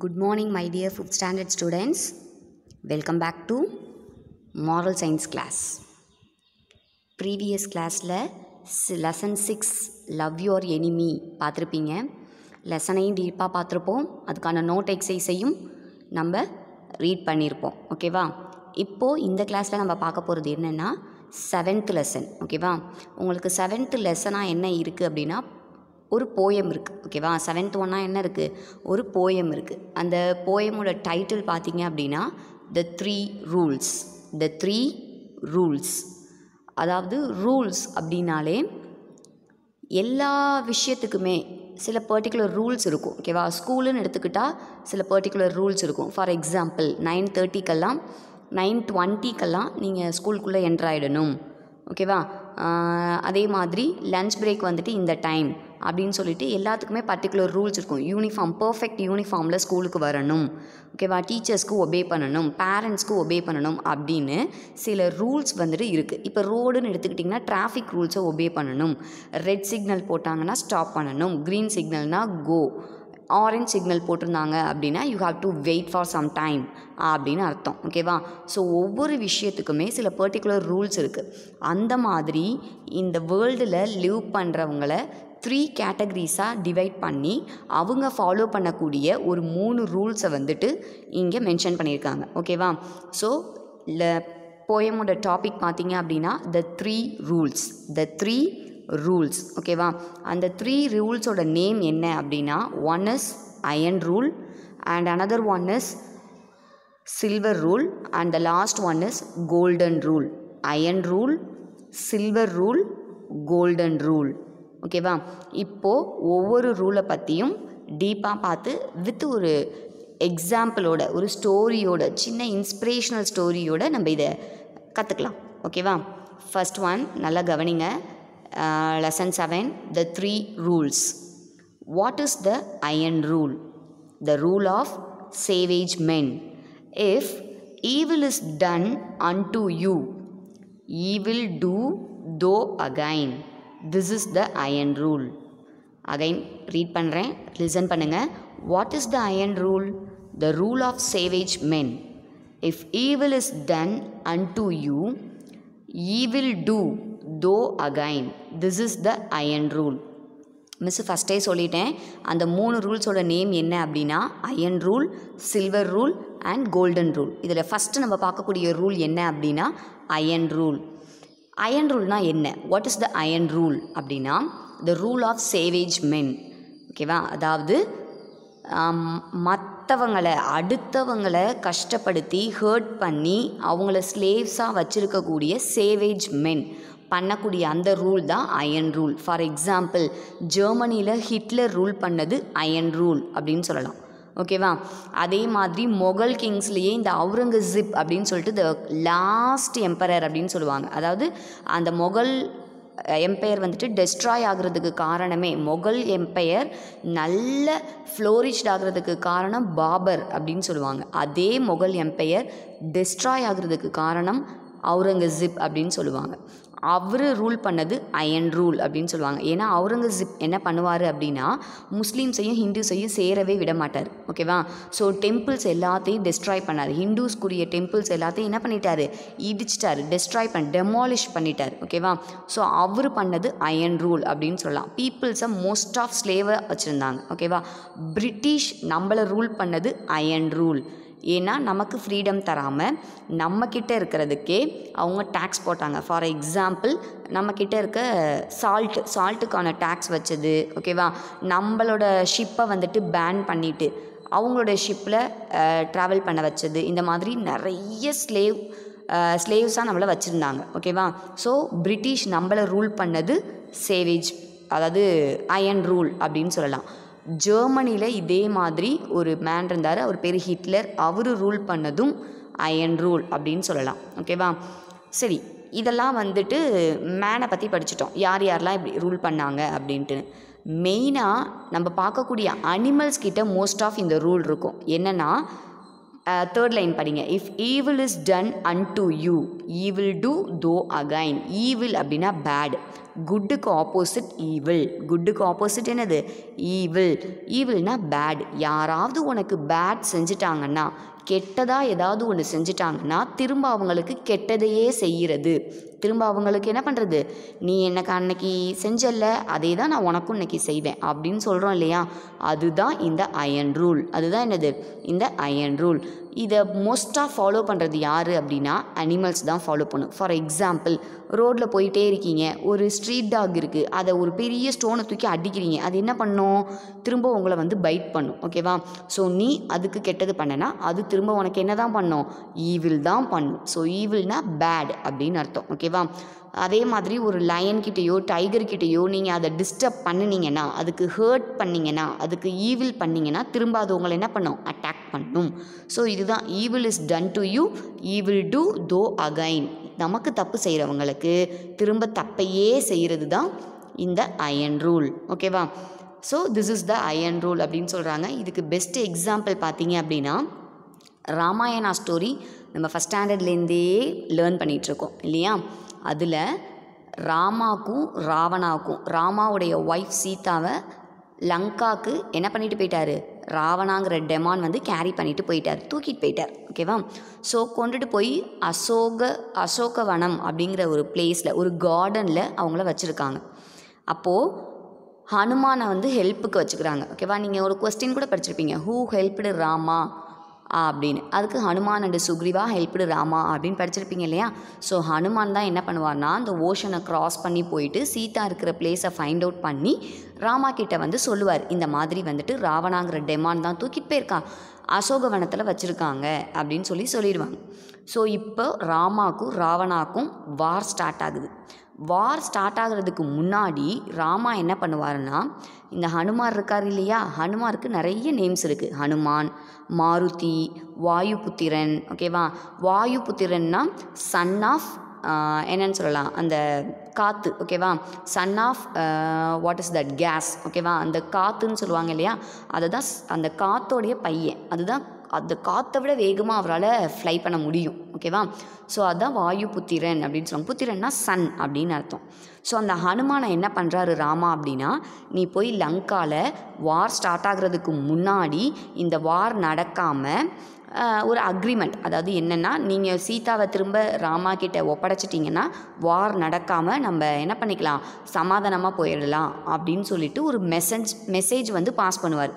Good morning, my dear 5th standard students. Welcome back to Moral Science class. Previous classல lesson 6 Love Your Enemy பார்த்துருப்பீங்க. லெசனையும் டீப்பாக பார்த்துருப்போம். அதுக்கான note எக்ஸசைஸையும் நம்ம read பண்ணியிருப்போம். ஓகேவா? இப்போது இந்த கிளாஸில் நம்ம பார்க்க போகிறது என்னென்னா 7th லெசன். ஓகேவா? உங்களுக்கு 7th லெசனாக என்ன இருக்குது அப்படின்னா ஒரு போயம் இருக்குது. ஓகேவா? 7th ஒன்னா என்ன இருக்குது? ஒரு போயம் இருக்குது. அந்த போயமோட டைட்டில் பார்த்தீங்க அப்படின்னா த த்ரீ ரூல்ஸ். அதாவது ரூல்ஸ் அப்படின்னாலே எல்லா விஷயத்துக்குமே சில பர்டிகுலர் ரூல்ஸ் இருக்கும். ஓகேவா? ஸ்கூலுன்னு எடுத்துக்கிட்டால் சில பர்டிகுலர் ரூல்ஸ் இருக்கும். ஃபார் எக்ஸாம்பிள் 9:30க்கெல்லாம் 9:20க்கெல்லாம் நீங்கள் ஸ்கூலுக்குள்ளே என்ட்ராயிடணும். ஓகேவா? அதே மாதிரி லன்ச் பிரேக் வந்துட்டு இந்த டைம் அப்படின்னு சொல்லிட்டு எல்லாத்துக்குமே பர்டிகுலர் ரூல்ஸ் இருக்கும். யூனிஃபார்ம், பர்ஃபெக்ட் யூனிஃபார்மில் ஸ்கூலுக்கு வரணும். ஓகேவா? டீச்சர்ஸ்க்கு ஒபே பண்ணணும், பேரண்ட்ஸ்க்கு ஒபே பண்ணணும் அப்படின்னு சில ரூல்ஸ் வந்துட்டு இருக்குது. இப்போ ரோடுன்னு எடுத்துக்கிட்டிங்கன்னா டிராஃபிக் ரூல்ஸை ஒபே பண்ணணும். ரெட் சிக்னல் போட்டாங்கன்னா ஸ்டாப் பண்ணணும். க்ரீன் சிக்னல்னால் கோ. ஆரஞ்ச் சிக்னல் போட்டிருந்தாங்க அப்படின்னா you have to wait for some time அப்படின்னு அர்த்தம். ஓகேவா? ஸோ ஒவ்வொரு விஷயத்துக்குமே சில பர்டிகுலர் ரூல்ஸ் இருக்குது. அந்த மாதிரி இந்த வேர்ல்டில் லிவ் பண்ணுறவங்கள 3 கேட்டகரிஸாக டிவைட் பண்ணி அவங்க ஃபாலோ பண்ணக்கூடிய ஒரு 3 ரூல்ஸை வந்துட்டு இங்கே மென்ஷன் பண்ணியிருக்காங்க. ஓகேவா? ஸோ போயமோட டாபிக் பார்த்தீங்க அப்படின்னா த த்ரீ ரூல்ஸ். ஓகேவா? அந்த 3 ரூல்ஸோட நேம் என்ன அப்படின்னா one is iron rule and another one is silver rule and the last one is golden rule. Iron rule, silver rule, golden rule. ஓகேவா? இப்போது ஒவ்வொரு ரூலை பற்றியும் டீப்பாக பார்த்து வித் ஒரு எக்ஸாம்பிளோட, ஒரு ஸ்டோரியோட, சின்ன இன்ஸ்பிரேஷனல் ஸ்டோரியோட நம்ம இதை கற்றுக்கலாம். ஓகேவா? ஃபர்ஸ்ட் ஒன் நல்லா கவனிங்க. Lesson 7 The 3 Rules. What is the iron rule? The rule of savage men. If evil is done unto you, evil do though again. This is the iron rule. Again read பண்ணுறேன், listen பண்ணுங்க. What is the iron rule? The rule of savage men. If evil is done unto you, evil do though again. This is the iron rule. Miss ஃபஸ்ட்டே சொல்லிட்டேன். அந்த 3 ரூல்ஸோட name என்ன அப்படின்னா iron rule, silver rule and golden rule. இதில் first நம்ம பார்க்கக்கூடிய rule என்ன அப்படின்னா அயன் ரூல். அயன் ரூல்னால் என்ன? What is the iron rule அப்படின்னா the rule of savage men. ஓகேவா? அதாவது மற்றவங்களை, அடுத்தவங்களை கஷ்டப்படுத்தி ஹர்ட் பண்ணி அவங்கள ஸ்லேவ்ஸாக வச்சுருக்கக்கூடிய சேவேஜ் மென் பண்ணக்கூடிய அந்த ரூல் தான் அயன் ரூல். ஃபார் எக்ஸாம்பிள் ஜெர்மனியில் ஹிட்லர் ரூல் பண்ணது அயன் ரூல் அப்படின்னு சொல்லலாம். ஓகேவா? அதே மாதிரி மொகல் கிங்ஸ்லேயே இந்த அவுரங்கசீப் அப்படின்னு சொல்லிட்டு த லாஸ்ட் எம்பரர் அப்படின்னு சொல்லுவாங்க. அதாவது அந்த மொகல் எம்பையர் வந்துட்டு டெஸ்ட்ராய் ஆகிறதுக்கு காரணமே, மொகல் எம்பையர் நல்ல ஃப்ளோரிஷ்ட் ஆகிறதுக்கு காரணம் பாபர் அப்படின்னு சொல்லுவாங்க. அதே மொகல் எம்பையர் டெஸ்ட்ராய் ஆகிறதுக்கு காரணம் அவுரங்கசீப் அப்படின்னு சொல்லுவாங்க. அவர் ரூல் பண்ணது அயன் ரூல் அப்படின்னு சொல்லுவாங்க. ஏன்னா அவுரங்கசீப் என்ன பண்ணுவார் அப்படின்னா முஸ்லீம்ஸையும் ஹிந்துஸையும் சேரவே விட மாட்டார். ஓகேவா? ஸோ டெம்பிள்ஸ் எல்லாத்தையும் டெஸ்ட்ராய் பண்ணார். ஹிந்துஸ்க்குரிய டெம்பிள்ஸ் எல்லாத்தையும் என்ன பண்ணிட்டார்? இடிச்சிட்டார், டெமாலிஷ் பண்ணிட்டார். ஓகேவா? ஸோ அவர் பண்ணது அயன் ரூல் அப்படின்னு சொல்லலாம். பீப்புள்ஸை மோஸ்ட் ஆஃப் ஸ்லேவை வச்சுருந்தாங்க. ஓகேவா? பிரிட்டிஷ் நம்மளை ரூல் பண்ணது அயன் ரூல். ஏன்னா நமக்கு ஃப்ரீடம் தராமல் நம்மக்கிட்ட இருக்கிறதுக்கே அவங்க டேக்ஸ் போட்டாங்க. ஃபார் எக்ஸாம்பிள் நம்மக்கிட்ட இருக்க சால்ட்டுக்கான டேக்ஸ் வச்சது. ஓகேவா? நம்மளோட ஷிப்பை வந்துட்டு பேன் பண்ணிவிட்டு அவங்களோட ஷிப்பில் ட்ராவல் பண்ண வச்சது. இந்த மாதிரி நிறைய ஸ்லேவ்ஸாக நம்மளை வச்சுருந்தாங்க. ஓகேவா? ஸோ பிரிட்டிஷ் நம்மளை ரூல் பண்ணது சேவேஜ், அதாவது அயன் ரூல் அப்படின்னு சொல்லலாம். ஜெர்மனியில் இதே மாதிரி ஒரு மேன் இருந்தார், அவர் பேர் ஹிட்லர். அவர் ரூல் பண்ணதும் அயன் ரூல் அப்படின்னு சொல்லலாம். ஓகேவா? சரி, இதெல்லாம் வந்துட்டு மேனை பற்றி படிச்சிட்டோம், யார் யாரெல்லாம் இப்படி ரூல் பண்ணாங்க அப்படின்ட்டு. மெயினாக நம்ம பார்க்கக்கூடிய அனிமல்ஸ் கிட்ட மோஸ்ட் ஆஃப் இந்த ரூல் இருக்கும். என்னென்னா 3rd லைன் படிங்க. If evil is done unto you evil do thou again. Evil அப்படின்னா பேட், குட்டுக்கு ஆப்போசிட் ஈவில். குட்டுக்கு ஆப்போசிட் என்னது? ஈவில். ஈவில்னா பேட். யாராவது உனக்கு பேட் செஞ்சிட்டாங்கன்னா, கெட்டதாக ஏதாவது ஒன்று செஞ்சிட்டாங்கன்னா திரும்ப அவங்களுக்கு கெட்டதையே செய்கிறது. திரும்ப அவங்களுக்கு என்ன பண்ணுறது? நீ எனக்கு அன்னைக்கு செஞ்சல, அதே தான் நான் உனக்கும் இன்னைக்கு செய்வேன் அப்படின்னு சொல்கிறோம் இல்லையா? அதுதான் இந்த அயன் ரூல். அதுதான் என்னது? இந்த அயன் ரூல். இதை மோஸ்ட்டாக ஃபாலோ பண்ணுறது யார் அப்படின்னா அனிமல்ஸ் தான் ஃபாலோ பண்ணும். ஃபார் எக்ஸாம்பிள், ரோட்டில் போயிட்டே இருக்கீங்க, ஒரு ஸ்ட்ரீட் டாக் இருக்குது, அதை ஒரு பெரிய ஸ்டோனை தூக்கி அடிக்கிறீங்க, அது என்ன பண்ணும்? திரும்ப உங்களை வந்து பைட் பண்ணும். ஓகேவா? ஸோ நீ அதுக்கு கெட்டது பண்ணனா அது திரும்ப உனக்கு என்ன தான் பண்ணும்? ஈவில் தான் பண்ணும். ஸோ ஈவில்னா பேட் அப்படின்னு அர்த்தம். ஓகேவா? அதே மாதிரி ஒரு லயன்கிட்டேயோ டைகர்கிட்டேயோ நீங்கள் அதை டிஸ்டர்ப் பண்ணினீங்கன்னா, அதுக்கு ஹர்ட் பண்ணிங்கன்னா, அதுக்கு ஈவில் பண்ணிங்கன்னா திரும்ப அது உங்களை என்ன பண்ணும்? அட்டாக் பண்ணும். ஸோ இதுதான் evil is done to you, evil do thou again. நமக்கு தப்பு செய்கிறவங்களுக்கு திரும்ப தப்பையே செய்கிறது தான் இந்த அயன் ரூல். ஓகேவா? So this is the iron rule அப்படின்னு சொல்கிறாங்க. இதுக்கு பெஸ்ட் எக்ஸாம்பிள் பார்த்தீங்க அப்படின்னா ராமாயணா ஸ்டோரி நம்ம ஃபஸ்ட் ஸ்டாண்டர்ட்லேருந்தே லேர்ன் பண்ணிகிட்ருக்கோம் இல்லையா? அதில் ராமாவுக்கும் ராவணாவுக்கும், ராமாவுடைய ஒய்ஃப் சீதாவை லங்காவுக்கு என்ன பண்ணிட்டு போயிட்டாரு? ராவணாங்கிற டெமான் வந்து கேரி பண்ணிட்டு போயிட்டார், தூக்கிட்டு போயிட்டார். ஓகேவா? ஸோ கொண்டுட்டு போய் அசோகவனம் அப்படிங்கிற ஒரு பிளேஸில், ஒரு கார்டனில் அவங்கள வச்சுருக்காங்க. அப்போது ஹனுமானை வந்து ஹெல்ப்புக்கு வச்சுக்கிறாங்க. ஓகேவா? நீங்கள் ஒரு கொஸ்டின் கூட படிச்சிருப்பீங்க, ஹூ ஹெல்ப்டு ராமா அப்படின்னு. அதுக்கு ஹனுமான் அண்டு சுக்ரீவா ஹெல்ப்டு ராமா அப்படின்னு படிச்சிருப்பீங்க இல்லையா? ஸோ ஹனுமான் தான் என்ன பண்ணுவார்னா அந்த ஓஷனை க்ராஸ் பண்ணி போயிட்டு சீதா இருக்கிற பிளேஸை ஃபைண்ட் அவுட் பண்ணி ராமா கிட்ட வந்து சொல்லுவார், இந்த மாதிரி வந்துட்டு ராவணாங்கிற டெமான் தான் தூக்கிட்டு போயிருக்கான், அசோகவனத்தில் வச்சுருக்காங்க அப்படின்னு சொல்லிடுவாங்க. ஸோ இப்போ ராமாவுக்கும் ராவணாக்கும் வார் ஸ்டார்ட் ஆகுது. வார் ஸ்டார்ட் ஆகிறதுக்கு முன்னாடி ராமா என்ன பண்ணுவாருன்னா, இந்த ஹனுமார் இருக்கார் இல்லையா, ஹனுமாருக்கு நிறைய நேம்ஸ் இருக்குது. ஹனுமான், மாருதி, வாயுபுத்திரன். ஓகேவா? வாயுபுத்திரன்னா சன் ஆஃப் என்னன்னு சொல்லலாம், அந்த காற்று. ஓகேவா? Son of what is that, gas. ஓகேவா? அந்த காற்றுன்னு சொல்லுவாங்க இல்லையா, அதை தான் அந்த காற்றோடைய பையன். அதுதான் அந்த காற்றை விட வேகமாக அவரால் ஃப்ளை பண்ண முடியும். ஓகேவா? ஸோ அதுதான் வாயுபுத்திரன் அப்படின்னு சொல்லுவாங்க. புத்திரன்னா சன் அப்படின்னு அர்த்தம். ஸோ அந்த ஹனுமானை என்ன பண்ணுறாரு ராமா அப்படின்னா, நீ போய் லங்காவில் வார் ஸ்டார்ட் ஆகிறதுக்கு முன்னாடி இந்த வார் நடக்காமல் ஒரு அக்ரிமெண்ட், அதாவது என்னென்னா, நீங்கள் சீதாவை திரும்ப ராமா கிட்ட ஒப்படைச்சிட்டிங்கன்னா வார் நடக்காமல் நம்ம என்ன பண்ணிக்கலாம், சமாதானமாக போயிடலாம் அப்படின்னு சொல்லிட்டு ஒரு மெசேஜ் வந்து பாஸ் பண்ணுவார்.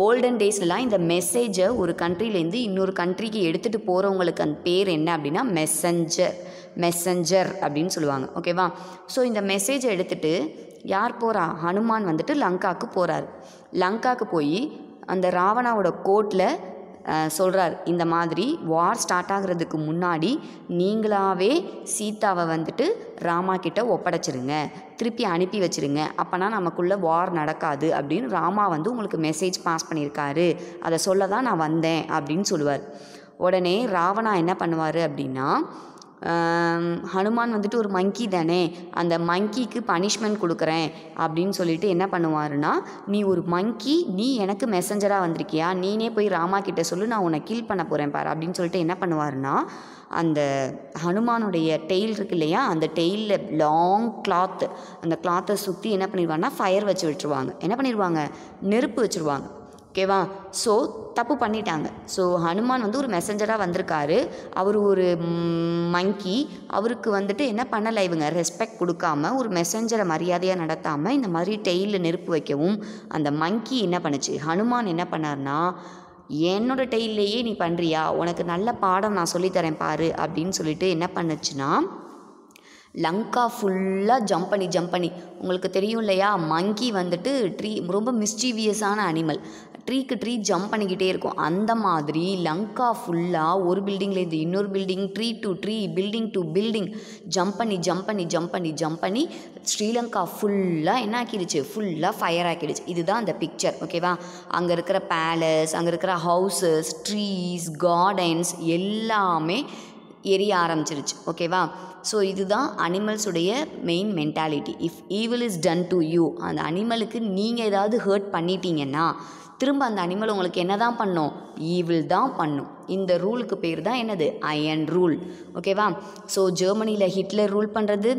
ஓல்டன் டேஸ்லாம் இந்த மெசேஜை ஒரு கண்ட்ரிலேருந்து இன்னொரு கண்ட்ரிக்கு எடுத்துகிட்டு போகிறவங்களுக்கு அந்த பேர் என்ன அப்படின்னா மெசஞ்சர் அப்படின்னு சொல்லுவாங்க. ஓகேவா? ஸோ இந்த மெசேஜை எடுத்துகிட்டு யார் போகிறா? ஹனுமான் வந்துட்டு லங்காவுக்கு போகிறார். லங்காவுக்கு போய் அந்த ராவணாவோட கோர்ட்டில் சொல்கிறார், இந்த மாதிரி வார் ஸ்டார்ட் ஆகிறதுக்கு முன்னாடி நீங்களாகவே சீதாவை வந்துட்டு ராமா கிட்ட ஒப்படைச்சிருங்க, திருப்பி அனுப்பி வச்சுருங்க, அப்போனா நமக்குள்ளே வார் நடக்காது அப்படின்னு ராமா வந்து உங்களுக்கு மெசேஜ் பாஸ் பண்ணியிருக்காரு, அதை சொல்ல தான் நான் வந்தேன் அப்படின்னு சொல்லுவார். உடனே ராவணா என்ன பண்ணுவார் அப்படின்னா, ஹனுமான் வந்துட்டு ஒரு மங்கி தானே, அந்த மங்கிக்கு பனிஷ்மெண்ட் கொடுக்குறேன் அப்படின்னு சொல்லிட்டு என்ன பண்ணுவாருன்னா, நீ ஒரு மங்கி, நீ எனக்கு மெசஞ்சராக வந்திருக்கியா, நீனே போய் ராமா கிட்ட சொல்லு, நான் உன்னை கில் பண்ண போகிறேன் பாரு அப்படின்னு சொல்லிட்டு என்ன பண்ணுவாருன்னா, அந்த ஹனுமானுடைய டெய்ல் இருக்கு இல்லையா, அந்த டெய்லில் லாங் கிளாத்து, அந்த கிளாத்தை சுற்றி என்ன பண்ணிடுவாங்கன்னா ஃபயர் வச்சு விட்டுருவாங்க. என்ன பண்ணிடுவாங்க? நெருப்பு வச்சுருவாங்க. ஓகேவா? ஸோ தப்பு பண்ணிட்டாங்க. ஸோ ஹனுமான் வந்து ஒரு மெசஞ்சராக வந்திருக்காரு, அவர் ஒரு மங்கி, அவருக்கு வந்துட்டு என்ன பண்ணலை, இவங்க ரெஸ்பெக்ட் கொடுக்காம ஒரு மெசஞ்சரை மரியாதையாக நடத்தாமல் இந்த மாதிரி டெய்லில் நெருப்பு வைக்கவும் அந்த மங்கி என்ன பண்ணுச்சு, ஹனுமான் என்ன பண்ணார்னா, என்னோட டெய்லேயே நீ பண்ணுறியா, உனக்கு நல்ல பாடம் நான் சொல்லித்தரேன் பாரு அப்படின்னு சொல்லிட்டு என்ன பண்ணுச்சுன்னா, லங்கா ஃபுல்லாக ஜம்ப் பண்ணி உங்களுக்கு தெரியும் இல்லையா, மங்கி வந்துட்டு ரொம்ப மிஸ்டீவியஸான அனிமல், ட்ரீ ஜம்ப் பண்ணிக்கிட்டே இருக்கும். அந்த மாதிரி லங்கா ஃபுல்லாக ஒரு பில்டிங்லேருந்து இன்னொரு building, tree to tree, building to building jump பண்ணி ஸ்ரீலங்கா ஃபுல்லாக என்ன ஆக்கிடுச்சு, ஃபுல்லாக ஃபயர் ஆக்கிடுச்சு. இதுதான் அந்த பிக்சர். ஓகேவா? அங்கே இருக்கிற பேலஸ், அங்கே இருக்கிற ஹவுசஸ், ட்ரீஸ், கார்டன்ஸ் எல்லாமே எரிய ஆரம்பிச்சிருச்சு. ஓகேவா? ஸோ இதுதான் அனிமல்ஸுடைய main mentality. If evil is done to you, அந்த அனிமலுக்கு நீங்கள் ஏதாவது ஹர்ட் பண்ணிட்டீங்கன்னா திரும்ப அந்த அனிமல் உங்களுக்கு என்ன தான் பண்ணும்? ஈவில் தான் பண்ணும். இந்த ரூலுக்கு பேர் தான் என்னது? Iron rule. ஓகேவா? ஸோ ஜெர்மனியில் ஹிட்லர் ரூல் பண்ணுறது,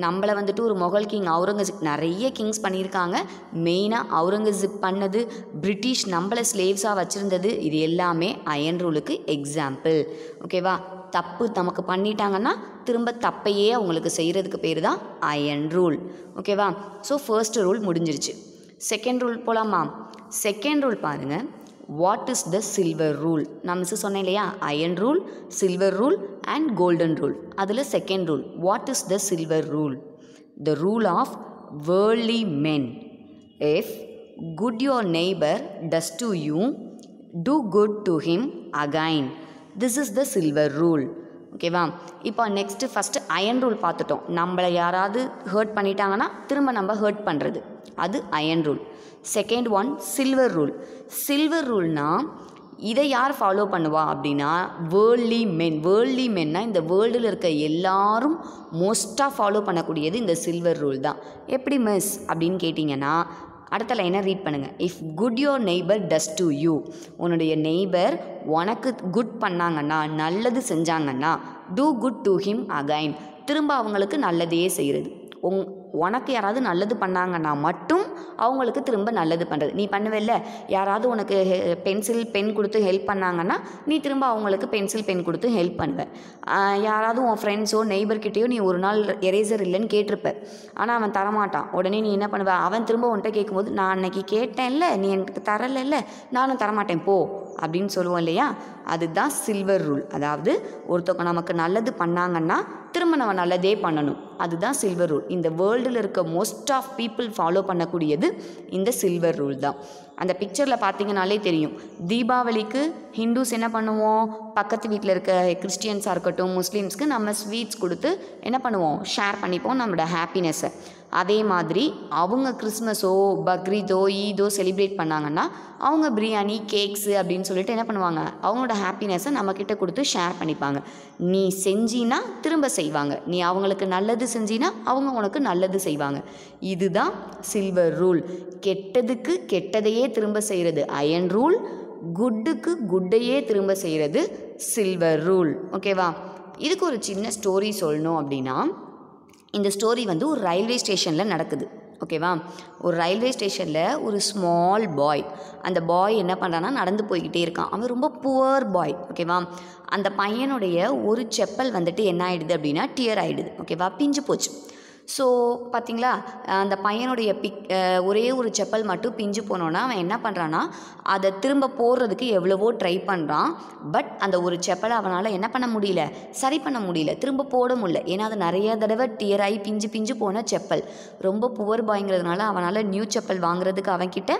நம்மளை வந்துட்டு ஒரு மொகல் கிங் அவுரங்கசீப், நிறைய கிங்ஸ் பண்ணியிருக்காங்க. மெயினாக அவுரங்கசீப் பண்ணது, பிரிட்டிஷ் நம்மளை ஸ்லேவ்ஸாக வச்சுருந்தது, இது எல்லாமே அயன் ரூலுக்கு எக்ஸாம்பிள். ஓகேவா? தப்பு நமக்கு பண்ணிட்டாங்கன்னா திரும்ப தப்பையே அவங்களுக்கு செய்கிறதுக்கு பேர் தான் அயன் ரூல். ஓகேவா? ஸோ ஃபர்ஸ்ட் ரூல் முடிஞ்சிருச்சு. செகண்ட் ரூல் போகலாமா? செகண்ட் ரூல் பாருங்கள். What is the silver rule? நான் மிஸ் சொன்னேன் இல்லையா, iron rule, silver rule and golden rule. அதில் second rule, what is the silver rule? The rule of worldly men. If good your neighbour does to you, do good to him again. This is the silver rule. ஓகேவா? இப்போ next first iron rule பார்த்துட்டோம். நம்மளை யாராவது hurt பண்ணிட்டாங்கன்னா திரும்ப நம்ம hurt பண்ணுறது, அது iron rule. Second one silver rule. Silver ரூல்னால் இதை யார் ஃபாலோ பண்ணுவா அப்படின்னா வேர்ல்ட்லி மென். வேர்ல்ட்லி மென்னா இந்த வேர்ல்டில் இருக்க எல்லாரும் மோஸ்ட்டாக ஃபாலோ பண்ணக்கூடியது இந்த சில்வர் ரூல் தான். எப்படி மிஸ் அப்படின்னு கேட்டிங்கன்னா அடுத்த லைனை ரீட் பண்ணுங்கள். If good your neighbour does to you, உன்னுடைய நெய்பர் உனக்கு குட் பண்ணாங்கன்னா, நல்லது செஞ்சாங்கன்னா, do good to him again, திரும்ப அவங்களுக்கு நல்லதையே செய்கிறது. உனக்கு யாராவது நல்லது பண்ணாங்கன்னா மட்டும் அவங்களுக்கு திரும்ப நல்லது பண்ணுறது. நீ பண்ணுவல்ல, யாராவது உனக்கு பென்சில் பென் கொடுத்து ஹெல்ப் பண்ணாங்கன்னா நீ திரும்ப அவங்களுக்கு பென்சில் பென் கொடுத்து ஹெல்ப் பண்ணுவேன். யாராவது உன் ஃப்ரெண்ட்ஸோ நெய்பர்கிட்டையோ நீ ஒரு நாள் எரேசர் இல்லைன்னு கேட்டிருப்ப, ஆனால் அவன் தரமாட்டான். உடனே நீ என்ன பண்ணுவ? அவன் திரும்ப உன்கிட்ட கேட்கும்போது நான் அன்னைக்கு கேட்டேன்ல, நீ எனக்கு தரலைல்ல, நானும் தரமாட்டேன் போ அப்படின்னு சொல்லுவோம் இல்லையா? அதுதான் சில்வர் ரூல். அதாவது ஒருத்தவங்க நமக்கு நல்லது பண்ணாங்கன்னா திரும்ப நம்ம நல்லதே பண்ணணும், அதுதான் சில்வர் ரூல். இந்த வேர்ல்டில் இருக்க மோஸ்ட் ஆஃப் பீப்புள் ஃபாலோ பண்ணக்கூடியது இந்த சில்வர் ரூல் தான். அந்த பிக்சரில் பார்த்தீங்கனாலே தெரியும். தீபாவளிக்கு ஹிந்துஸ் என்ன பண்ணுவோம்? பக்கத்து வீட்டில் இருக்க கிறிஸ்டியன்ஸாக இருக்கட்டும், முஸ்லீம்ஸ்க்கு நம்ம ஸ்வீட்ஸ் கொடுத்து என்ன பண்ணுவோம்? ஷேர் பண்ணிப்போம் நம்மளோட ஹாப்பினஸ்ஸை. அதே மாதிரி அவங்க கிறிஸ்மஸோ பக்ரீதோ ஈதோ செலிப்ரேட் பண்ணாங்கன்னா அவங்க பிரியாணி கேக்ஸு அப்படின்னு சொல்லிட்டு என்ன பண்ணுவாங்க? அவங்களோட ஹாப்பினஸை நம்மக்கிட்ட கொடுத்து ஷேர் பண்ணிப்பாங்க. நீ செஞ்சினா திரும்ப செய்வாங்க, நீ அவங்களுக்கு நல்லது செஞ்சினா அவங்க உனக்கு நல்லது செய்வாங்க. இதுதான் சில்வர் ரூல். கெட்டதுக்கு கெட்டதையே திரும்ப செய்கிறது அயன் ரூல், குட்டுக்கு குட்டையே திரும்ப செய்கிறது சில்வர் ரூல். ஓகேவா? இதுக்கு ஒரு சின்ன ஸ்டோரி சொல்லணும் அப்படின்னா, இந்த ஸ்டோரி வந்து ஒரு ரயில்வே ஸ்டேஷனில் நடக்குது. ஓகேவா? ஒரு ரயில்வே ஸ்டேஷனில் ஒரு ஸ்மால் பாய், அந்த பாய் என்ன பண்ணுறான்னா நடந்து போய்கிட்டே இருக்கான். அவன் ரொம்ப புவர் பாய். ஓகேவா? அந்த பையனுடைய ஒரு செப்பல் வந்துட்டு என்ன ஆகிடுது அப்படின்னா டியர் ஆகிடுது. ஓகேவா? பிஞ்சு போச்சு. ஸோ பார்த்திங்களா, அந்த பையனுடைய ஒரே ஒரு செப்பல் மட்டும் பிஞ்சு போனோன்னா அவன் என்ன பண்ணுறான்னா அதை திரும்ப போடுறதுக்கு எவ்வளவோ ட்ரை பண்ணுறான். பட் அந்த ஒரு செப்பலை அவனால் என்ன பண்ண முடியல, சரி பண்ண முடியல, திரும்ப போட முடியல. ஏன்னா அது நிறைய தடவை டியர் ஆகி பிஞ்சு பிஞ்சு போன செப்பல். ரொம்ப புவர் பாய்ங்கிறதுனால அவனால் நியூ செப்பல் வாங்குறதுக்கு அவன்கிட்ட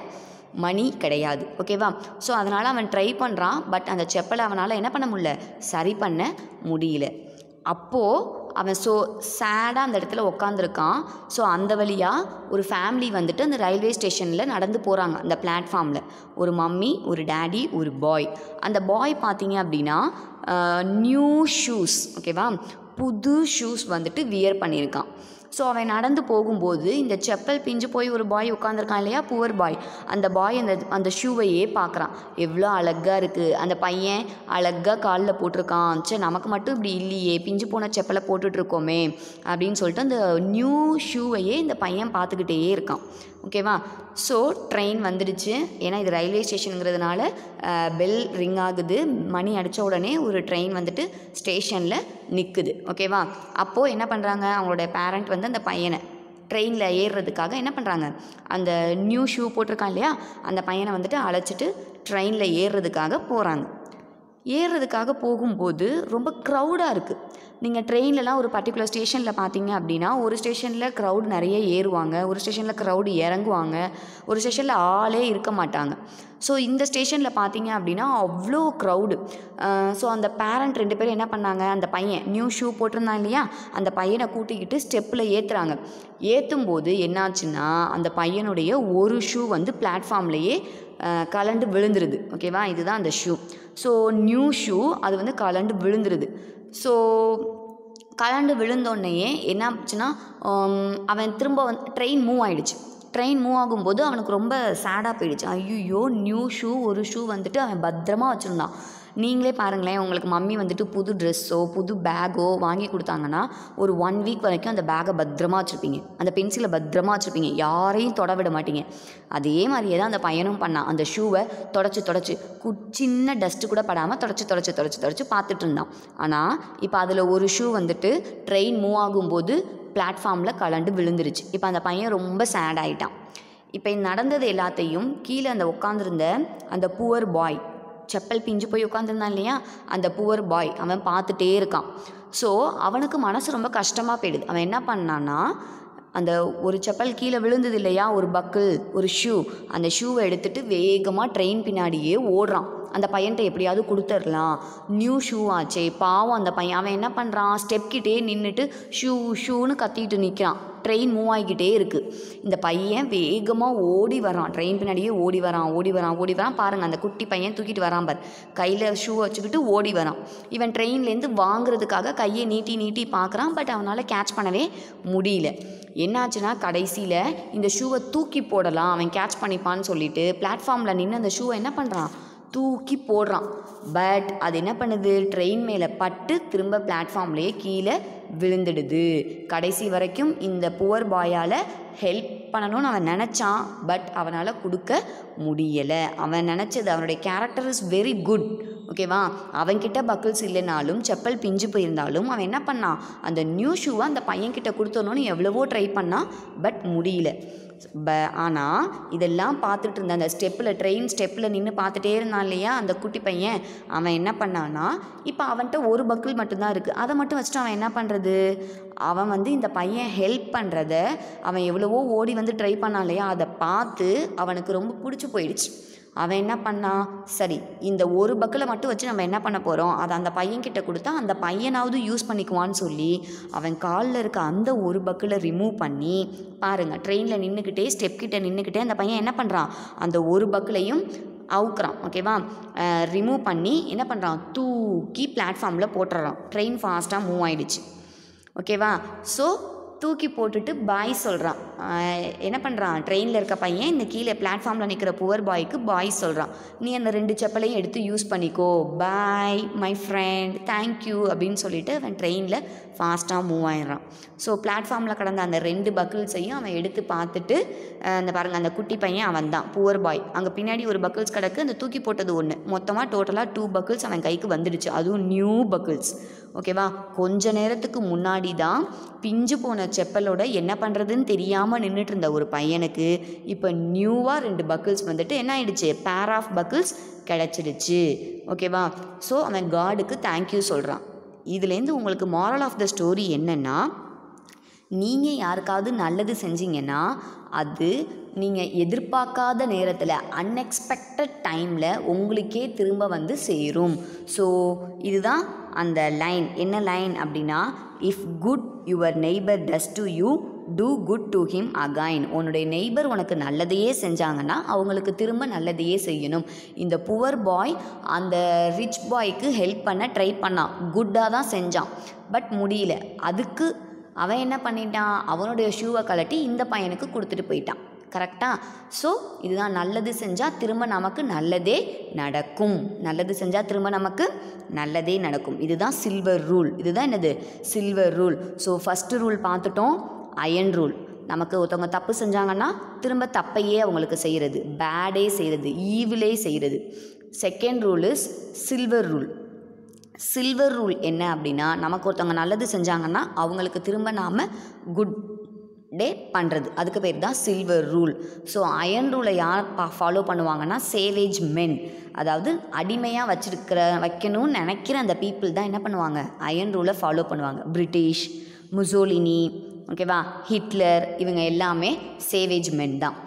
மணி கிடையாது. ஓகேவா? ஸோ அதனால் அவன் ட்ரை பண்ணுறான். பட் அந்த செப்பலை அவனால் என்ன பண்ண முடியல, சரி பண்ண முடியல. அப்போது அவன் சேடாக அந்த இடத்துல உக்காந்துருக்கான். ஸோ அந்த வழியாக ஒரு ஃபேமிலி வந்துட்டு அந்த ரயில்வே ஸ்டேஷனில் நடந்து போகிறாங்க. அந்த பிளாட்ஃபார்மில் ஒரு மம்மி, ஒரு டேடி, ஒரு பாய். அந்த பாய் பார்த்தீங்க அப்படின்னா நியூ ஷூஸ், ஓகேவா, புது ஷூஸ் வந்துட்டு வியர் பண்ணியிருக்கான். ஸோ அவன் நடந்து போகும்போது இந்த செப்பல் பிஞ்சு போய் ஒரு பாய் உட்காந்துருக்கான் இல்லையா, புவர் பாய். அந்த பாய் அந்த ஷூவையே பார்க்குறான். எவ்வளோ அழகாக இருக்குது, அந்த பையன் அழகாக காலில் போட்டிருக்கான். சே, நமக்கு மட்டும் இப்படி இல்லையே, பிஞ்சு போன செப்பலை போட்டுட்ருக்கோமே அப்படின்னு சொல்லிட்டு அந்த நியூ ஷூவையே இந்த பையன் பார்த்துக்கிட்டே இருக்கான். ஓகேவா? ஸோ ட்ரெயின் வந்துடுச்சு. ஏன்னா இது ரயில்வே ஸ்டேஷனுங்கிறதுனால பெல் ரிங் ஆகுது. மணி அடித்த உடனே ஒரு ட்ரெயின் வந்துட்டு ஸ்டேஷனில் நிற்குது. ஓகேவா? அப்போது என்ன பண்ணுறாங்க, அவங்களோட பேரண்ட் வந்து அந்த பையனை ட்ரெயினில் ஏறுறதுக்காக என்ன பண்ணுறாங்க, அந்த நியூ ஷூ போட்டிருக்கான் இல்லையா, அந்த பையனை வந்துட்டு அழைச்சிட்டு ட்ரெயினில் ஏறுறதுக்காக போகிறாங்க. ஏறுறதுக்காக போகும்போது ரொம்ப க்ரௌடாக இருக்குது. நீங்கள் ட்ரெயின்லலாம் ஒரு பர்டிகுலர் ஸ்டேஷனில் பார்த்தீங்க அப்படின்னா ஒரு ஸ்டேஷனில் க்ரௌட் நிறைய ஏறுவாங்க, ஒரு ஸ்டேஷனில் க்ரௌடு இறங்குவாங்க, ஒரு ஸ்டேஷனில் ஆளே இருக்க மாட்டாங்க. ஸோ இந்த ஸ்டேஷனில் பார்த்தீங்க அப்படின்னா அவ்வளோ க்ரௌடு. ஸோ அந்த பேரண்ட் 2 பேரும் என்ன பண்ணாங்க, அந்த பையன் நியூ ஷூ போட்டிருந்தான் இல்லையா, அந்த பையனை கூட்டிக்கிட்டு ஸ்டெப்பில் ஏற்றுறாங்க. ஏற்றும்போது என்னாச்சுன்னா அந்த பையனுடைய ஒரு ஷூ வந்து பிளாட்ஃபார்ம்லேயே கலண்டு விழுந்துருது. ஓகேவா? இதுதான் அந்த ஷூ. ஸோ நியூ ஷூ அது வந்து கலண்டு விழுந்துருது. ஸோ கலண்டு விழுந்தோடனேயே என்ன ஆச்சுன்னா அவன் திரும்ப ட்ரெயின் மூவ் ஆகிடுச்சு. ட்ரெயின் மூவ் ஆகும்போது அவனுக்கு ரொம்ப சேடாக போயிடுச்சு. ஐயோ, நியூ ஷூ, ஒரு ஷூ வந்துட்டு அவன் பத்திரமா வச்சுருந்தான். நீங்களே பாருங்களேன், உங்களுக்கு மம்மி வந்துட்டு புது ட்ரெஸ்ஸோ புது பேக்கோ வாங்கி கொடுத்தாங்கன்னா ஒரு 1 வீக் வரைக்கும் அந்த பேக்கை பத்திரமா வச்சுருப்பீங்க, அந்த பென்சிலை பத்திரமா வச்சுருப்பீங்க, யாரையும் தொட விட மாட்டீங்க. அதே மாதிரியே தான் அந்த பையனும் பண்ணான். அந்த ஷூவை தொடச்சி சின்ன டஸ்ட்டு கூட படாமல் தொடச்சி பார்த்துட்டு இருந்தான். ஆனால் இப்போ அதில் ஒரு ஷூ வந்துட்டு ட்ரெயின் மூவ் ஆகும்போது பிளாட்ஃபார்மில் கலண்டு விழுந்துருச்சு. இப்போ அந்த பையன் ரொம்ப சேட் ஆகிட்டான். இப்போ நடந்தது எல்லாத்தையும் கீழே அந்த உட்காந்துருந்த அந்த புவர் பாய், செப்பல் பிஞ்சு போய் உட்காந்துருந்தான் இல்லையா, அந்த புவர் பாய் அவன் பார்த்துட்டே இருக்கான். ஸோ அவனுக்கு மனசு ரொம்ப கஷ்டமாக போயிடுது. அவன் என்ன பண்ணான்னா, அந்த ஒரு செப்பல் கீழே விழுந்தது இல்லையா, ஒரு பக்கிள், ஒரு ஷூ, அந்த ஷூவை எடுத்துகிட்டு வேகமாக ட்ரெயின் பின்னாடியே ஓடுறான். அந்த பையன்கிட்ட எப்படியாவது கொடுத்துடலாம், நியூ ஷூ ஆச்சே, பாவம் அந்த பையன். அவன் என்ன பண்ணுறான், ஸ்டெப்கிட்டே நின்றுட்டு ஷூன்னு கத்திட்டு நிற்கிறான். ட்ரெயின் மூவ் ஆகிக்கிட்டே இருக்குது. இந்த பையன் வேகமாக ஓடி வரான், ட்ரெயின் பின்னாடியே ஓடி வரான். பாருங்கள், அந்த குட்டி பையன் தூக்கிட்டு வரான் பார், கையில் ஷூ வச்சுக்கிட்டு ஓடி வரான். இவன் ட்ரெயின்லேருந்து வாங்குறதுக்காக கையை நீட்டி பார்க்குறான். பட் அவனால் கேட்ச் பண்ணவே முடியல. என்னாச்சுன்னா கடைசியில் இந்த ஷூவை தூக்கி போடலாம், அவன் கேட்ச் பண்ணிப்பான்னு சொல்லிட்டு பிளாட்ஃபார்மில் நின்று அந்த ஷூவை என்ன பண்ணுறான், தூக்கி போடுறான். பட் அது என்ன பண்ணுது, ட்ரெயின் மேலே பட்டு திரும்ப பிளாட்ஃபார்ம்லேயே கீழே விழுந்துடுது. கடைசி வரைக்கும் இந்த புவர் பாயால் ஹெல்ப் பண்ணணும்னு அவன் நினச்சான். பட் அவனால் கொடுக்க முடியலை. அவன் நினச்சது, அவனுடைய கேரக்டர் இஸ் வெரி குட், ஓகேவா. அவன்கிட்ட பக்கிள்ஸ் இல்லைனாலும், செப்பல் பிஞ்சு போயிருந்தாலும் அவன் என்ன பண்ணான், அந்த நியூ ஷூவை அந்த பையன்கிட்ட கொடுத்தோன்னு எவ்வளவோ ட்ரை பண்ணான். பட் முடியல. ஆனால் இதெல்லாம் பார்த்துட்டு இருந்த அந்த ட்ரெயின் ஸ்டெப்பில் நின்று பார்த்துட்டே இருந்தான் இல்லையா அந்த குட்டி பையன், அவன் என்ன பண்ணான்னா, இப்போ அவன்கிட்ட ஒரு பக்கிள் மட்டும்தான் இருக்குது. அதை மட்டும் வச்சுட்டு அவன் என்ன பண்ணுறது, அவன் இந்த பையன் ஹெல்ப் பண்ணுறத, அவன் எவ்வளவோ ஓடி ட்ரை பண்ணான் இல்லையா, அதை பார்த்து அவனுக்கு ரொம்ப பிடிச்சி போயிடுச்சு. அவன் என்ன பண்ணான், சரி இந்த ஒரு பக்கிளை மட்டும் வச்சு நம்ம என்ன பண்ண போகிறோம், அதை அந்த பையன்கிட்ட கொடுத்தா அந்த பையனாவது யூஸ் பண்ணிக்குவான்னு சொல்லி அவன் காலில் இருக்க அந்த ஒரு பக்கிளை ரிமூவ் பண்ணி, பாருங்கள் ட்ரெயினில் நின்றுக்கிட்டே ஸ்டெப் கிட்ட நின்றுக்கிட்டே அந்த பையன் என்ன பண்ணுறான், அந்த ஒரு பக்கிளையும் அவுக்குறான், ஓகேவா. ரிமூவ் பண்ணி என்ன பண்ணுறான், தூக்கி பிளாட்ஃபார்மில் போட்டுறான். ட்ரெயின் ஃபாஸ்ட்டாக மூவ் ஆகிடுச்சு, ஓகேவா. ஸோ தூக்கி போட்டுட்டு பாய் சொல்கிறான். என்ன பண்ணுறான், ட்ரெயினில் இருக்க பையன் இந்த கீழே பிளாட்ஃபார்மில் நிற்கிற புவர் பாய்க்கு பாய் சொல்கிறான், நீ அந்த 2 செப்பலையும் எடுத்து யூஸ் பண்ணிக்கோ, பாய் மை ஃப்ரெண்ட், தேங்க்யூ அப்படின்னு சொல்லிட்டு அவன் ட்ரெயினில் ஃபாஸ்ட்டாக மூவ் ஆயிடுறான். ஸோ பிளாட்ஃபார்மில் கடந்த அந்த 2 பக்கிள்ஸையும் அவன் எடுத்து பார்த்துட்டு, அந்த பாருங்கள் அந்த குட்டி பையன் அவன் தான் புவர் பாய். அங்கே பின்னாடி ஒரு பக்கிள்ஸ் கிடக்கு, அந்த தூக்கி போட்டது 1, மொத்தமாக டோட்டலாக 2 பக்கிள்ஸ் அவன் கைக்கு வந்துடுச்சு. அதுவும் நியூ பக்கிள்ஸ், ஓகேவா. கொஞ்ச நேரத்துக்கு முன்னாடி தான் பிஞ்சு போன செப்பலோட என்ன பண்ணுறதுன்னு தெரியாமல் நின்றுட்டு இருந்த ஒரு பையனுக்கு இப்போ நியூவாக 2 பக்கிள்ஸ் என்ன ஆயிடுச்சு, பேர் ஆஃப் பக்கிள்ஸ் கிடச்சிடுச்சு, ஓகேவா. ஸோ அவன் காடுக்கு தேங்க்யூ சொல்கிறான். இதுலேருந்து உங்களுக்கு மாரல் ஆஃப் த ஸ்டோரி என்னென்னா, நீங்கள் யாருக்காவது நல்லது செஞ்சீங்கன்னா அது நீங்கள் எதிர்பார்க்காத நேரத்தில் அன்எக்ஸ்பெக்டட் டைமில் உங்களுக்கே திரும்ப சேரும். ஸோ இதுதான் அந்த லைன். என்ன லைன் அப்படின்னா, if good your neighbour does to you, do good to him again. உன்னுடைய நெய்பர் உனக்கு நல்லதையே செஞ்சாங்கன்னா அவங்களுக்கு திரும்ப நல்லதையே செய்யணும். இந்த புவர் பாய் அந்த ரிச் பாய்க்கு ஹெல்ப் பண்ண ட்ரை பண்ணான், குட்டாக தான் செஞ்சான், பட் முடியல. அதுக்கு அவன் என்ன பண்ணிட்டான், அவனுடைய ஷூவை கழட்டி இந்த பையனுக்கு கொடுத்துட்டு போயிட்டான், கரெக்டாக. ஸோ இதுதான், நல்லது செஞ்சால் திரும்ப நமக்கு நல்லதே நடக்கும், நல்லது செஞ்சால் திரும்ப நமக்கு நல்லதே நடக்கும். இதுதான் சில்வர் ரூல். இதுதான் என்னது, silver rule. So first rule பார்த்துட்டோம், அயன் ரூல். நமக்கு ஒருத்தவங்க தப்பு செஞ்சாங்கன்னா திரும்ப தப்பையே அவங்களுக்கு செய்கிறது, பேடே செய்கிறது, ஈவிலே செய்கிறது. Second rule is silver rule. Silver rule என்ன அப்படின்னா, நமக்கு ஒருத்தவங்க நல்லது செஞ்சாங்கன்னா அவங்களுக்கு திரும்ப நாம் குட் டே பண்ணுறது, அதுக்கு பேர் தான் சில்வர் ரூல். ஸோ அயன் ரூலை யார் ஃபாலோ பண்ணுவாங்கன்னா, சேவேஜ் மென், அதாவது அடிமையாக வைக்கணும்னு நினைக்கிற அந்த பீப்புள் தான் என்ன பண்ணுவாங்க, அயன் ரூலை ஃபாலோ பண்ணுவாங்க. பிரிட்டிஷ், முசோலினி, ஓகேவா, ஹிட்லர், இவங்க எல்லாமே சேவேஜ் மென் தான்.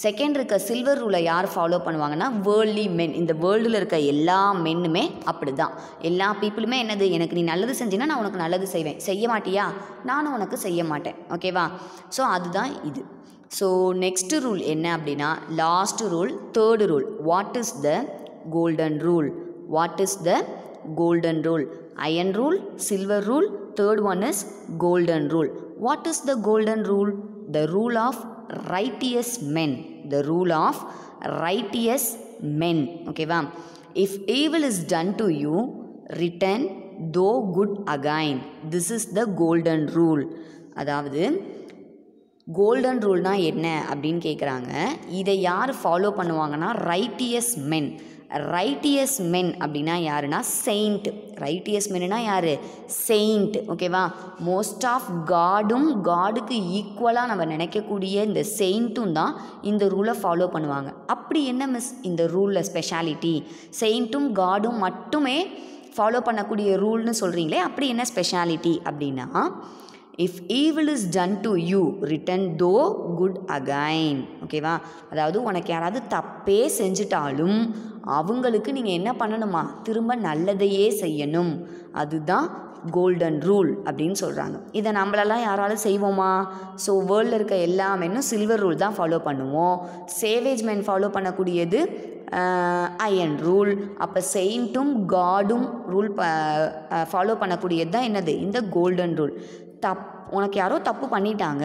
செகண்ட் இருக்க சில்வர் ரூலை யார் ஃபாலோ பண்ணுவாங்கன்னா, வேர்ல்ட்லி மென். இந்த வேர்ல்டில் இருக்க எல்லா மென்னுமே அப்படி தான். எல்லா பீப்புளுமே என்னது, எனக்கு நீ நல்லது செஞ்சீங்கன்னா நான் உனக்கு நல்லது செய்வேன், செய்ய மாட்டியா நானும் உனக்கு செய்ய மாட்டேன், ஓகேவா. ஸோ அதுதான் இது. ஸோ நெக்ஸ்ட்டு ரூல் என்ன அப்படின்னா, last rule, third rule. What is the golden rule? What is the golden rule? Iron rule, silver rule, third one is golden rule. What is the golden rule? The rule of righteous men. The rule of righteous men. ஓகேவா? If evil is done to you, return though good again. This is the golden rule. அதாவது golden ரூல்னா என்ன அப்படின்னு கேட்குறாங்க. இதை யார் follow பண்ணுவாங்கன்னா righteous மென். Righteous மென் அப்படின்னா யாருன்னா செயிண்ட். ரைட்டியஸ் மென்னா யார்? செயிண்ட். ஓகேவா? மோஸ்ட் ஆஃப் காடுக்கு ஈக்குவலாக நம்ம நினைக்கக்கூடிய இந்த செயிண்ட்டும் தான் இந்த ரூலை ஃபாலோ பண்ணுவாங்க. அப்படி என்ன மிஸ் இந்த ரூலில் ஸ்பெஷாலிட்டி? செயிண்ட்டும் காடும் மட்டுமே ஃபாலோ பண்ணக்கூடிய ரூல்னு சொல்கிறீங்களே, அப்படி என்ன ஸ்பெஷாலிட்டி அப்படின்னா, if evil is done to you, return though good again. ஓகேவா? அதாவது உனக்கு யாராவது தப்பே செஞ்சிட்டாலும் அவங்களுக்கு நீங்கள் என்ன பண்ணணுமா? திரும்ப நல்லதையே செய்யணும். அதுதான் கோல்டன் ரூல் அப்படின்னு சொல்கிறாங்க. இதை நம்மளெல்லாம் யாராலும் செய்வோமா? ஸோ வேர்ல்டில் இருக்க எல்லா மென்னும் சில்வர் ரூல் தான் ஃபாலோ பண்ணுவோம். சேவேஜ் மென் ஃபாலோ பண்ணக்கூடியது அயன் ரூல். அப்போ செயிண்ட்டும் காடும் ரூல் ஃபாலோ பண்ணக்கூடியது தான் என்னது? இந்த கோல்டன் ரூல். உனக்கு யாரோ தப்பு பண்ணிட்டாங்க,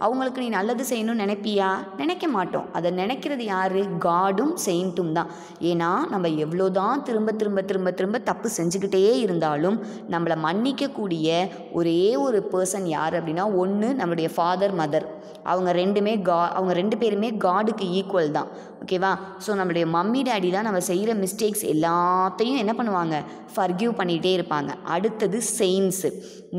அவங்களுக்கு நீ நல்லது செய்யணும்னு நினைப்பியா? நினைக்க மாட்டோம். அதை நினைக்கிறது யார்? காடும் செயிண்ட்டும் தான். ஏன்னா நம்ம எவ்வளோ தான் திரும்ப திரும்ப திரும்ப திரும்ப தப்பு செஞ்சுக்கிட்டே இருந்தாலும் நம்மளை மன்னிக்கக்கூடிய ஒரே ஒரு பர்சன் யார் அப்படின்னா, ஒன்று நம்மளுடைய ஃபாதர் மதர். அவங்க ரெண்டு பேருமே காடுக்கு ஈக்குவல் தான். ஓகேவா? ஸோ நம்மளுடைய மம்மி டேடி தான் நம்ம செய்கிற மிஸ்டேக்ஸ் எல்லாத்தையும் என்ன பண்ணுவாங்க? ஃபர்கிவ் பண்ணிகிட்டே இருப்பாங்க. அடுத்தது செயின்ஸு,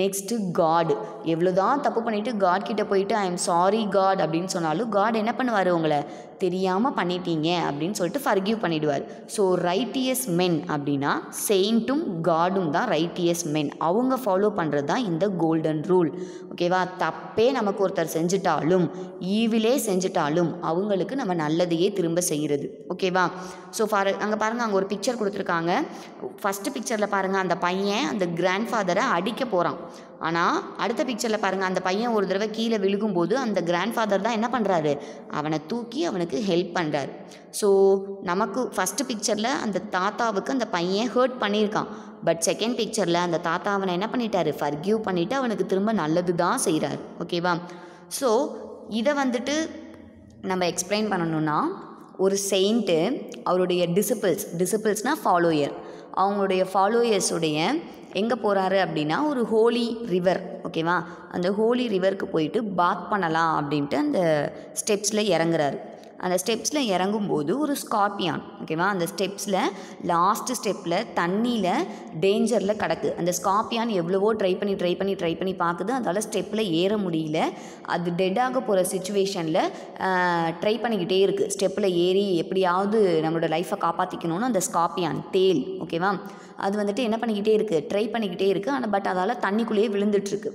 நெக்ஸ்ட்டு காடு. எவ்வளோ தான் தப்பு பண்ணிவிட்டு காட் கிட்டே போயிட்டு ஐ எம் சாரி காட் அப்படின்னு சொன்னாலும் காட் என்ன பண்ணுவார்? உங்களை தெரியாமல் பண்ணிட்டீங்க அப்படின்னு சொல்லிட்டு ஃபர்கிவ் பண்ணிவிடுவார். ஸோ ரைட்டியஸ் மென் அப்படின்னா செயிண்ட்டும் காடும் தான் ரைட்டியஸ் மென். அவங்க ஃபாலோ பண்ணுறது தான் இந்த கோல்டன் ரூல். ஓகேவா? தப்பே நமக்கு ஒருத்தர் செஞ்சிட்டாலும், ஈவிலே செஞ்சிட்டாலும் அவங்களுக்கு நம்ம நல்லதையே திரும்ப செய்கிறது. ஓகேவா? ஸோ அங்கே பாருங்கள், அங்கே ஒரு பிக்சர் கொடுத்துருக்காங்க. ஃபஸ்ட்டு பிக்சரில் பாருங்கள், அந்த பையன் அந்த கிராண்ட் ஃபாதரை அடிக்க போகிறான். ஆனால் அடுத்த பிக்சரில் பாருங்கள், அந்த பையன் ஒரு தடவை கீழே விழுகும்போது அந்த கிராண்ட் ஃபாதர் தான் என்ன பண்ணுறாரு? அவனை தூக்கி அவனுக்கு ஹெல்ப் பண்ணுறாரு. ஸோ நமக்கு ஃபஸ்ட்டு பிக்சரில் அந்த தாத்தாவுக்கு அந்த பையன் ஹர்ட் பண்ணியிருக்கான். பட் செகண்ட் பிக்சரில் அந்த தாத்தா அவனை என்ன பண்ணிட்டாரு? ஃபர்கிவ் பண்ணிவிட்டு அவனுக்கு திரும்ப நல்லது தான் செய்கிறாரு. ஓகேவா? ஸோ இதை வந்துட்டு நம்ம எக்ஸ்பிளைன் பண்ணணுன்னா, ஒரு செயிண்ட்டு அவருடைய டிசிபிள்ஸ்னால் ஃபாலோயர், அவங்களுடைய ஃபாலோயர்ஸுடைய எங்கே போகிறாரு அப்படின்னா ஒரு ஹோலி ரிவர். ஓகேவா? அந்த ஹோலி ரிவருக்கு போயிட்டு பாத் பண்ணலாம் அப்படின்ட்டு அந்த ஸ்டெப்ஸில் இறங்குறாரு. அந்த ஸ்டெப்ஸில் இறங்கும்போது ஒரு ஸ்கார்பியான். ஓகேவா? அந்த ஸ்டெப்ஸில் லாஸ்ட்டு ஸ்டெப்பில் தண்ணியில் டேஞ்சரில் கிடக்கு. அந்த ஸ்கார்பியான் எவ்வளவோ ட்ரை பண்ணி பார்க்குது. அதால் ஸ்டெப்பில் ஏற முடியல. அது டெட்டாக போகிற சுச்சுவேஷனில் ட்ரை பண்ணிக்கிட்டே இருக்குது. ஸ்டெப்பில் ஏறி எப்படியாவது நம்மளோட லைஃப்பை காப்பாற்றிக்கணும்னு அந்த ஸ்கார்பியான் தேல். ஓகேவா? அது வந்துட்டு என்ன பண்ணிக்கிட்டே இருக்குது? ட்ரை பண்ணிக்கிட்டே இருக்குது. ஆனால் பட் அதால் தண்ணிக்குள்ளேயே விழுந்துட்டுருக்கு.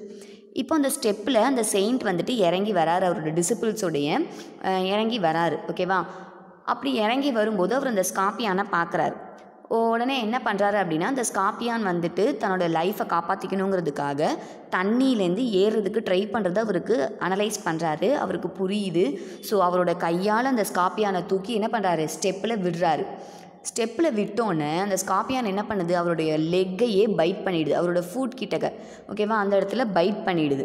இப்போ அந்த ஸ்டெப்பில் அந்த செயிண்ட் வந்துட்டு இறங்கி வராரு, அவரோட டிசிபிள்ஸோடைய இறங்கி வராரு. ஓகேவா? அப்படி இறங்கி வரும்போது அவர் அந்த ஸ்கார்பியானை பார்க்குறாரு. உடனே என்ன பண்ணுறாரு அப்படின்னா, அந்த ஸ்கார்பியான் வந்துட்டு தன்னோட லைஃப்பை காப்பாற்றிக்கணுங்கிறதுக்காக தண்ணியிலேருந்து ஏறுறதுக்கு ட்ரை பண்ணுறதை அவருக்கு அனலைஸ் பண்ணுறாரு. அவருக்கு புரியுது. ஸோ அவரோட கையால் அந்த ஸ்கார்பியானை தூக்கி என்ன பண்ணுறாரு? ஸ்டெப்பில் விடுறாரு. ஸ்டெப்பில் விட்டோன்னே அந்த ஸ்கார்பியான் என்ன பண்ணுது? அவருடைய லெக்கையே பைட் பண்ணிவிடுது. அவரோட ஃபுட் கிட்டக்க. ஓகேவா? அந்த இடத்துல பைட் பண்ணிவிடுது.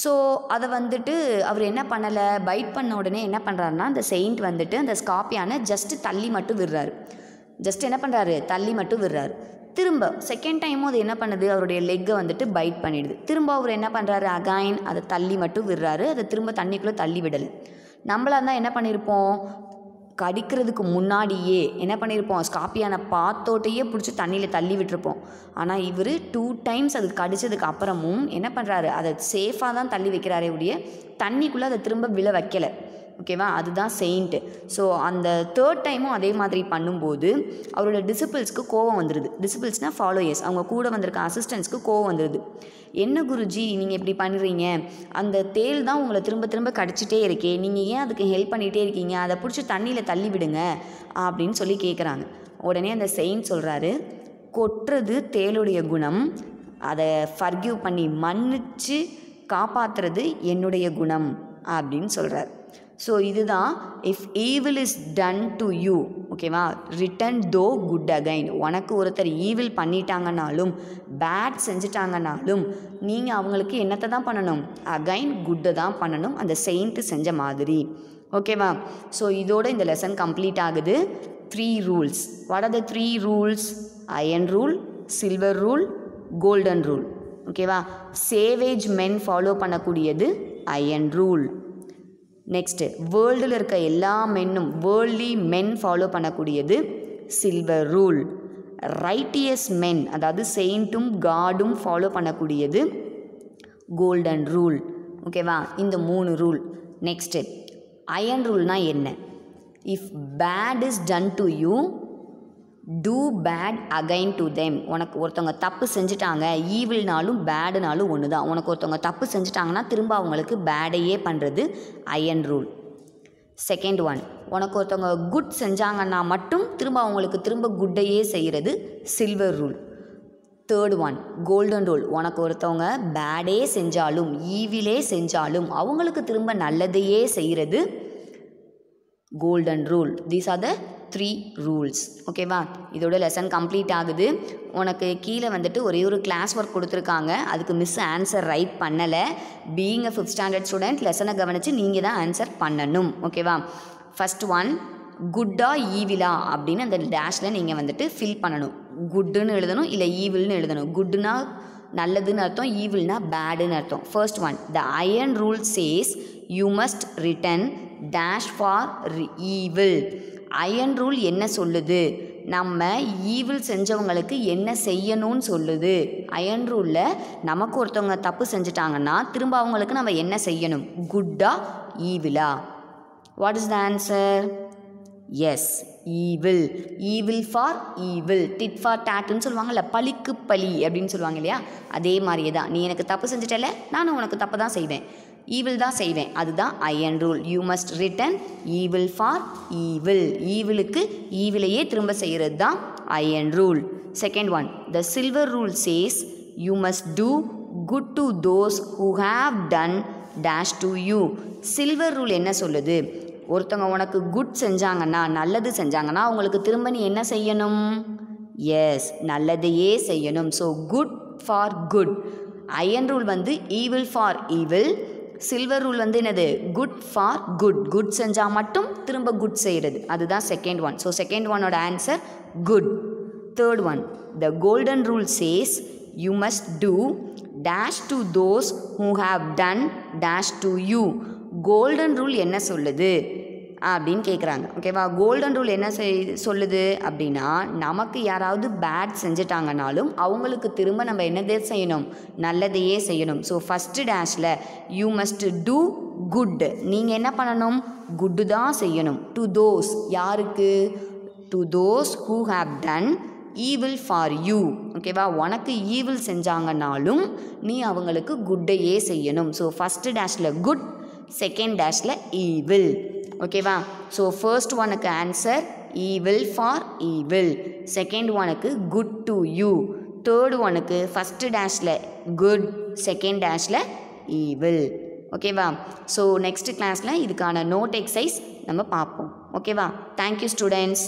ஸோ அதை வந்துட்டு அவர் என்ன பண்ணலை? பைட் பண்ண உடனே என்ன பண்ணுறாருன்னா, அந்த செயிண்ட் வந்துட்டு அந்த ஸ்கார்பியானை ஜஸ்ட்டு தள்ளி மட்டும் விடுறாரு. என்ன பண்ணுறாரு? தள்ளி மட்டும் விடுறாரு. திரும்ப செகண்ட் டைமும் அது என்ன பண்ணுது? அவருடைய லெக்கை வந்துட்டு பைட் பண்ணிவிடுது. திரும்ப அவர் என்ன பண்ணுறாரு? அகைன் அதை தள்ளி மட்டும் விடுறாரு. அதை திரும்ப தண்ணிக்குள்ளே தள்ளி விடலை. நம்மளாக இருந்தால் என்ன பண்ணியிருப்போம்? கடிக்கிறதுக்கு முன்னாடியே என்ன பண்ணியிருப்போம்? ஸ்கார்பியானை பார்த்தோட்டையே பிடிச்சி தண்ணியில் தள்ளி விட்டுருப்போம். ஆனால் இவர் 2 டைம்ஸ் அது கடித்ததுக்கு அப்புறமும் என்ன பண்ணுறாரு? அதை சேஃபாக தான் தள்ளி வைக்கிறாரே ஒழிய தண்ணிக்குள்ளே அதை திரும்ப விழ வைக்கலை. ஓகேவா? அதுதான் செயிண்ட்டு. ஸோ அந்த 3rd டைமும் அதே மாதிரி பண்ணும்போது அவரோட டிசிபிள்ஸ்க்கு கோவம் வந்துடுது. டிசிபிள்ஸ்னால் ஃபாலோயர்ஸ், அவங்க கூட வந்திருக்க அசிஸ்டன்ஸ்க்கு கோவம் வந்துடுது. என்ன குருஜி நீங்கள் இப்படி பண்ணுறீங்க? அந்த தேல் தான் உங்களை திரும்ப திரும்ப கடிச்சிட்டே இருக்கே, நீங்கள் ஏன் அதுக்கு ஹெல்ப் பண்ணிகிட்டே இருக்கீங்க? அதை பிடிச்சி தண்ணியில் தள்ளி விடுங்க அப்படின்னு சொல்லி கேட்குறாங்க. உடனே அந்த செயிண்ட் சொல்கிறாரு, கொட்டுறது தேளுடைய குணம், அதை ஃபர்கிவ் பண்ணி மன்னிச்சு காப்பாற்றுறது என்னுடைய குணம் அப்படின்னு சொல்கிறார். ஸோ இதுதான் if evil is done to you, ஓகேவா, ரிட்டன் தோ குட் அகைன். உனக்கு ஒருத்தர் ஈவில் பண்ணிட்டாங்கனாலும் பேட் செஞ்சிட்டாங்கனாலும் நீங்கள் அவங்களுக்கு என்னத்தை தான் பண்ணணும், அகைன் குட்டை தான் பண்ணணும், அந்த செயின்ட்டு செஞ்ச மாதிரி. ஓகேவா. ஸோ இதோட இந்த லெசன் கம்ப்ளீட் ஆகுது. 3 rules. What are the 3 rules? Iron rule, silver rule, golden rule. ஓகேவா. சேவேஜ் மென் ஃபாலோ பண்ணக்கூடியது அயன் ரூல். நெக்ஸ்ட்டு வேர்ல்டில் இருக்க எல்லா மென்னும் வேர்ல்ட்லி மென் ஃபாலோ பண்ணக்கூடியது சில்வர் ரூல். ரைட்டியஸ் மென் அதாவது செயின்ட்டும் காடும் ஃபாலோ பண்ணக்கூடியது கோல்டன் ரூல். ஓகேவா. இந்த 3 ரூல். நெக்ஸ்ட்டு அயன் ரூல்னா என்ன? If bad is done to you do bad again to them. உனக்கு ஒருத்தவங்க தப்பு செஞ்சுட்டாங்க, ஈவில்னாலும் பேடுனாலும் ஒன்று தான். உனக்கு ஒருத்தவங்க தப்பு செஞ்சுட்டாங்கன்னா திரும்ப அவங்களுக்கு பேடையே பண்ணுறது அயன் ரூல். செகண்ட் ஒன், உனக்கு ஒருத்தவங்க குட் செஞ்சாங்கன்னா மட்டும் திரும்ப அவங்களுக்கு திரும்ப குட்டையே செய்கிறது silver rule. Third one golden rule. உனக்கு ஒருத்தவங்க பேடே செஞ்சாலும் ஈவிலே செஞ்சாலும் அவங்களுக்கு திரும்ப நல்லதையே செய்கிறது golden rule. These are the 3 rules. ஓகேவா. இதோட லெசன் கம்ப்ளீட் ஆகுது. உனக்கு கீழே வந்துட்டு ஒரே ஒரு கிளாஸ் ஒர்க் கொடுத்துருக்காங்க, அதுக்கு மிஸ் ஆன்சர் ரைட் பண்ணலை. Being a 5th standard student லெசனை கவனித்து நீங்கள் தான் ஆன்சர் பண்ணணும். ஓகேவா. ஃபஸ்ட் ஒன் குட்டா ஈவிலா அப்படின்னு அந்த டேஷில் நீங்கள் வந்துட்டு ஃபில் பண்ணணும். குட்டுன்னு எழுதணும், இல்லை ஈவில்னு எழுதணும். குட்டுனா நல்லதுன்னு அர்த்தம், ஈவில்னா பேடுன்னு அர்த்தம். First one, the iron rule says you must return dash for evil. Iron rule என்ன சொல்லுது? நம்ம ஈவில் செஞ்சவங்களுக்கு என்ன செய்யணும்னு சொல்லுது. அயன் ரூலில் நமக்கு ஒருத்தவங்க தப்பு செஞ்சுட்டாங்கன்னா திரும்ப அவங்களுக்கு நம்ம என்ன செய்யணும், குட்டா ஈவிலா? What is the answer? Yes, evil. Evil for evil, tit for டேட்டுன்னு சொல்லுவாங்கள்ல, பழிக்கு பழி அப்படின்னு சொல்லுவாங்க இல்லையா, அதே மாதிரியே தான். நீ எனக்கு தப்பு செஞ்சுட்டல, நானும் உனக்கு தப்பு தான் செய்வேன், ஈவில் தான் செய்வேன். அதுதான் iron rule. You must return evil for evil. ஈவிலுக்கு ஈவிலையே திரும்ப செய்கிறது தான் iron rule. Second one, the silver rule says you must do good to those who have done dash to you. Silver rule என்ன சொல்லுது? ஒருத்தவங்க உனக்கு குட் செஞ்சாங்கன்னா, நல்லது செஞ்சாங்கன்னா அவங்களுக்கு திரும்ப நீ என்ன செய்யணும்? எஸ், நல்லதையே செய்யணும். So good for good. Iron rule வந்து evil for evil. Silver rule வந்து என்னது? Good for good. குட் செஞ்சால் மட்டும் திரும்ப குட் செய்கிறது, அதுதான் செகண்ட் ஒன். ஸோ செகண்ட் ஒனோட answer good. Third one, the golden rule says you must do dash to those who have done dash to you. Golden rule என்ன சொல்லுது அப்படின்னு கேட்குறாங்க. ஓகேவா. கோல்டன் ரூல் என்ன சொல்லுது அப்படின்னா, நமக்கு யாராவது பேட் செஞ்சிட்டாங்கனாலும் அவங்களுக்கு திரும்ப நம்ம என்னதே செய்யணும், நல்லதையே செய்யணும். ஸோ ஃபஸ்ட்டு டேஷில் யூ மஸ்ட் டூ குட். நீங்கள் என்ன பண்ணணும்? குட்டு தான் செய்யணும். டு தோஸ், யாருக்கு? To those who have done evil for you. ஓகேவா. உனக்கு ஈவில் செஞ்சாங்கனாலும் நீ அவங்களுக்கு குட்டையே செய்யணும். ஸோ ஃபஸ்ட்டு டேஷில் குட், செகண்ட் டேஷில் ஈவில். ஓகேவா. ஸோ ஃபர்ஸ்ட் ஒனுக்கு answer evil for evil, second ஒனுக்கு குட் டு யூ, தேர்ட் ஒனுக்கு ஃபஸ்ட்டு டேஷில் குட், செகண்ட் டேஷில் ஈவில். ஓகேவா. ஸோ நெக்ஸ்ட் கிளாஸில் இதுக்கான நோட் எக்ஸசைஸ் நம்ம பார்ப்போம். ஓகேவா. Thank you students.